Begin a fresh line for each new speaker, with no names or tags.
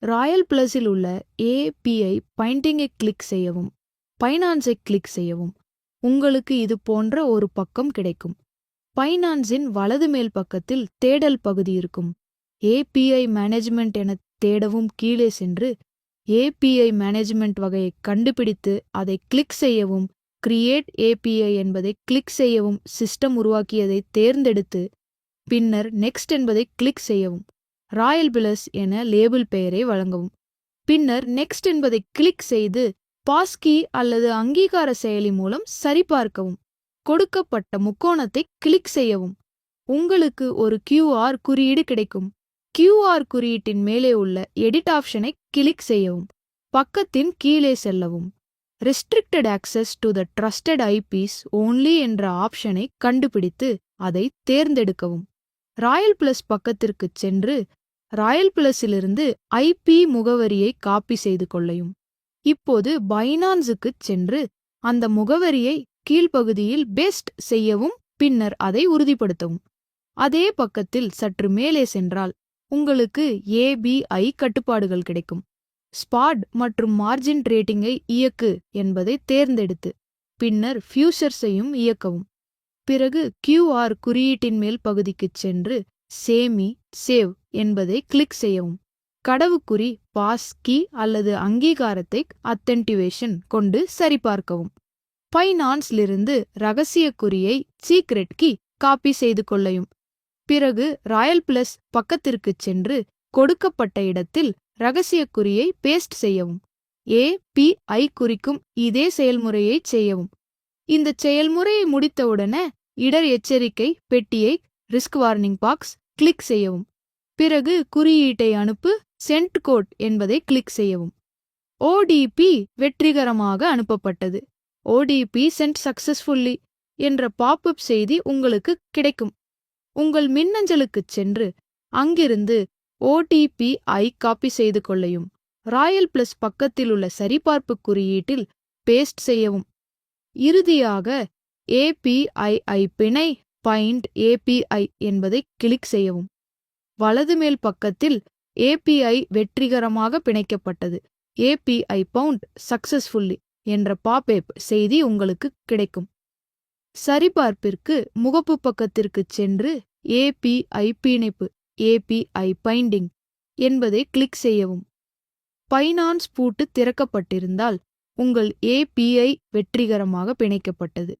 Royal பிளஸில் உள்ள API பைண்டிங்கை click செய்யவும், பைனான்ஸை click செய்யவும். உங்களுக்கு இது போன்ற ஒரு பக்கம் கிடைக்கும். பைனான்ஸின் வலது மேல் பக்கத்தில் தேடல் பகுதி இருக்கும். ஏபிஐ மேனேஜ்மெண்ட் என தேடவும் கீழே சென்று ஏபிஐ மேனேஜ்மெண்ட் வகையை கண்டுபிடித்து அதை கிளிக் செய்யவும், கிரியேட் ஏபிஐ என்பதை கிளிக் செய்யவும், சிஸ்டம் உருவாக்கியதை தேர்ந்தெடுத்து பின்னர் நெக்ஸ்ட் என்பதை கிளிக் செய்யவும். ராயல் பிளஸ் என லேபிள் பெயரை வழங்கவும். பின்னர் நெக்ஸ்ட் என்பதை கிளிக் செய்து பாஸ்கி அல்லது அங்கீகார செயலி மூலம் சரிபார்க்கவும். கொடுக்கப்பட்ட முக்கோணத்தை கிளிக் செய்யவும். உங்களுக்கு ஒரு QR குறியீடு கிடைக்கும். QR குறியீட்டின் மேலே உள்ள எடிட் ஆப்ஷனை கிளிக் செய்யவும். பக்கத்தின் கீழே செல்லவும். Restricted access to the trusted IPs only என்ற ஆப்ஷனை கண்டுபிடித்து அதை தேர்ந்தெடுக்கவும். ராயல் பிளஸ் பக்கத்திற்கு சென்று ராயல் பிளஸிலிருந்து ஐபி முகவரியை காப்பி செய்து கொள்ளையும். இப்போது பைனான்ஸுக்கு சென்று அந்த முகவரியை கீழ்ப்பகுதியில் பேஸ்ட் செய்யவும், பின்னர் அதை உறுதிப்படுத்தவும். அதே பக்கத்தில் சற்று மேலே சென்றால் உங்களுக்கு ஏபிஐ கட்டுப்பாடுகள் கிடைக்கும். ஸ்பாட் மற்றும் மார்ஜின் ரேட்டிங்கை இயக்கு என்பதை தேர்ந்தெடுத்து பின்னர் ஃபியூச்சர்ஸையும் இயக்கவும். பிறகு QR குறியீட்டின் மேல் பகுதிக்குச் சென்று சேவ் என்பதை கிளிக் செய்யவும். கடவுக்குறி பாஸ்கி அல்லது அங்கீகாரத்தை அத்தென்டிவேஷன் கொண்டு சரிபார்க்கவும். பைனான்ஸ்லிருந்து ரகசிய குறியை சீக்ரெட் கீ காப்பி செய்து கொள்ளையும். பிறகு ராயல் பிளஸ் பக்கத்திற்குச் சென்று கொடுக்கப்பட்ட இடத்தில் ரகசிய குறியை பேஸ்ட் செய்யவும். ஏபிஐ குறிக்கும் இதே செயல்முறையை செய்யவும். இந்த செயல்முறையை முடித்தவுடனே இடர் எச்சரிக்கை பெட்டியை ரிஸ்க் வார்னிங் பாக்ஸ் கிளிக் செய்யவும். பிறகு குறியீட்டை அனுப்பு சென்ட் கோட் என்பதை கிளிக் செய்யவும். ஓடிபி வெற்றிகரமாக அனுப்பப்பட்டது. ஓடிபி சென்ட் சக்சஸ்ஃபுல்லி என்ற பாப்அப் செய்தி உங்களுக்கு கிடைக்கும். உங்கள் மின்னஞ்சலுக்குச் சென்று அங்கிருந்து OTP-ஐ காப்பி செய்து கொள்ளையும். ராயல் பிளஸ் பக்கத்தில் உள்ள சரிபார்ப்பு குறியீட்டில் பேஸ்ட் செய்யவும். இறுதியாக API பிணை பைண்ட் API என்பதை கிளிக் செய்யவும். வலது மேல் பக்கத்தில் API வெற்றிகரமாக பிணைக்கப்பட்டது, API பவுண்ட் சக்சஸ்ஃபுல்லி என்ற பாப்அப் செய்தி உங்களுக்கு கிடைக்கும். சரிபார்ப்பிற்கு முகப்பு பக்கத்திற்கு சென்று API பிணைப்பு API பைண்டிங் என்பதை கிளிக் செய்யவும். பைனான்ஸ் பூட்டு திறக்கப்பட்டிருந்தால் உங்கள் API வெற்றிகரமாக பிணைக்கப்பட்டது.